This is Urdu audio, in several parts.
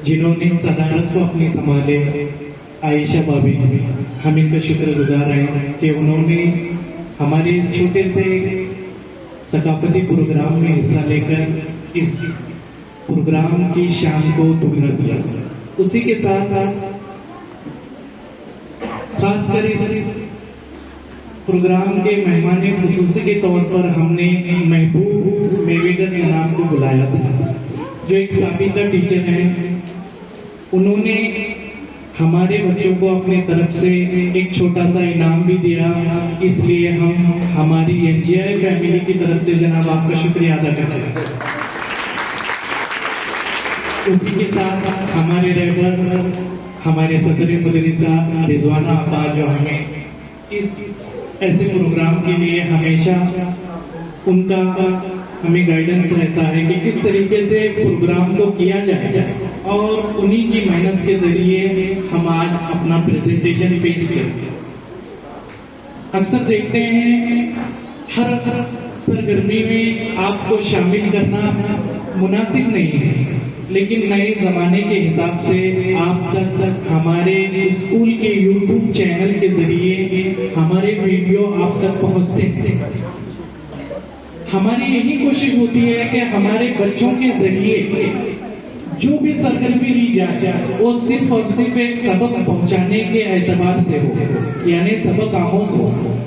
جنہوں نے صدارت کو اپنی سنبھالے، عائشہ بھابی، ہم ان کا شکر گزار ہیں کہ انہوں نے ہمارے چھوٹے سے ثقافتی پروگرام میں حصہ لے کر اس پروگرام کی شان کو دگنا کیا۔ اسی کے ساتھ خاص کر اس پروگرام کے مہمان خصوصی کے طور پر ہم نے محبوب میویگر انعام کو بلایا تھا، جو ایک سابقہ ٹیچر ہیں۔ انہوں نے ہمارے بچوں کو اپنے طرف سے ایک چھوٹا سا انعام بھی دیا، اس لیے ہم ہماری NGI فیملی کی طرف سے جناب آپ کا شکریہ ادا کرتے ہیں۔ اسی کے ساتھ ہمارے رہبر، ہمارے صدر مدرسہ رضوانہ آپا، جو ہمیں اس ایسے پروگرام کے لیے ہمیشہ ان کا ہمیں گائیڈنس رہتا ہے کہ کس طریقے سے پروگرام کو کیا جائے، اور انہی کی محنت کے ذریعے ہم آج اپنا پریزنٹیشن پیش کرتے ہیں۔ اکثر دیکھتے ہیں ہر سرگرمی میں آپ کو شامل کرنا مناسب نہیں ہے، لیکن نئے زمانے کے حساب سے آپ تک ہمارے اسکول کے YouTube چینل کے ذریعے ہمارے ویڈیو آپ تک پہنچتے ہیں۔ ہماری یہی کوشش ہوتی ہے کہ ہمارے بچوں کے ذریعے جو بھی سرگرمی لی جائے وہ صرف اور صرف ایک سبق پہنچانے کے اعتبار سے ہو، یعنی سبق آموز ہو۔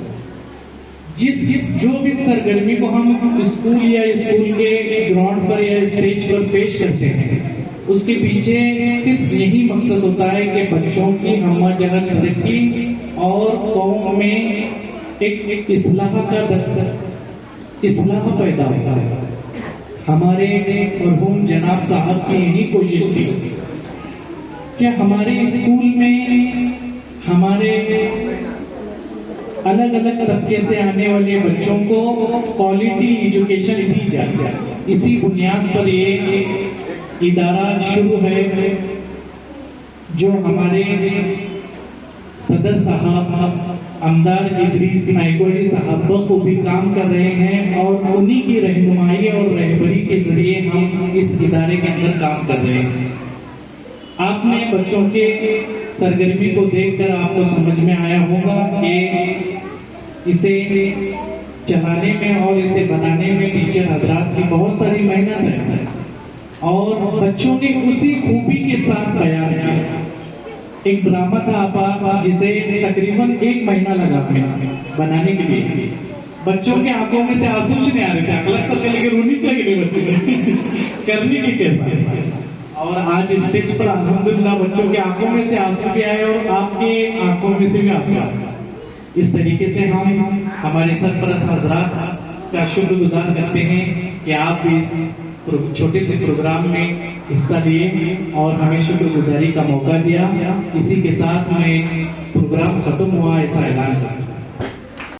جو بھی سرگرمی کو ہم اسکول یا اسکول کے گراؤنڈ پر یا اسٹیج پر پیش کرتے ہیں، اس کے پیچھے صرف یہی مقصد ہوتا ہے کہ بچوں کی ہمہ جہت ترقی اور قوم میں ایک اصلاح پیدا ہوتا ہے۔ ہمارے مرحوم جناب صاحب کی یہی کوشش تھی کہ ہمارے اسکول میں ہمارے الگ الگ طبقے سے آنے والے بچوں کو کوالٹی ایجوکیشن دی جائے۔ اسی بنیاد پر یہ ادارہ شروع ہے، جو ہمارے صدر صاحب امداد ادریس نائکوڑی صاحب کو بھی کام کر رہے ہیں، اور انہی کی رہنمائی اور رہبری کے ذریعے ہم اس ادارے کے اندر کام کر رہے ہیں۔ آپ نے بچوں کے سرگرمی کو دیکھ کر آپ کو سمجھ میں آیا ہوگا کہ اسے چلانے میں اور اسے بنانے میں ٹیچر حضرات کی بہت ساری محنت ہے، اور بچوں نے اسی خوبی کے ساتھ تیار کیا۔ ایک ڈرامہ تھا آپا، جسے تقریباً 1 مہینہ لگا بنانے کے لیے۔ بچوں کے آنکھوں میں سے آنسو نہیں آ رہے تھے، اگلا سب کے لیے رونی چاہیے بچے کرنے کی کیسا، اور آج اسٹیج پر الحمدللہ بچوں کے آنکھوں میں سے آنسو بھی آئے اور آپ کے آنکھوں میں سے بھی آنسو آئے۔ اس طریقے سے ہم ہمارے سرپرست حضرات کا شکر گزار کرتے ہیں کہ آپ اس چھوٹے سے پروگرام میں حصہ لیے اور ہمیں شکر گزاری کا موقع دیا۔ اسی کے ساتھ میں پروگرام ختم ہوا ایسا اعلان کرتا ہوں۔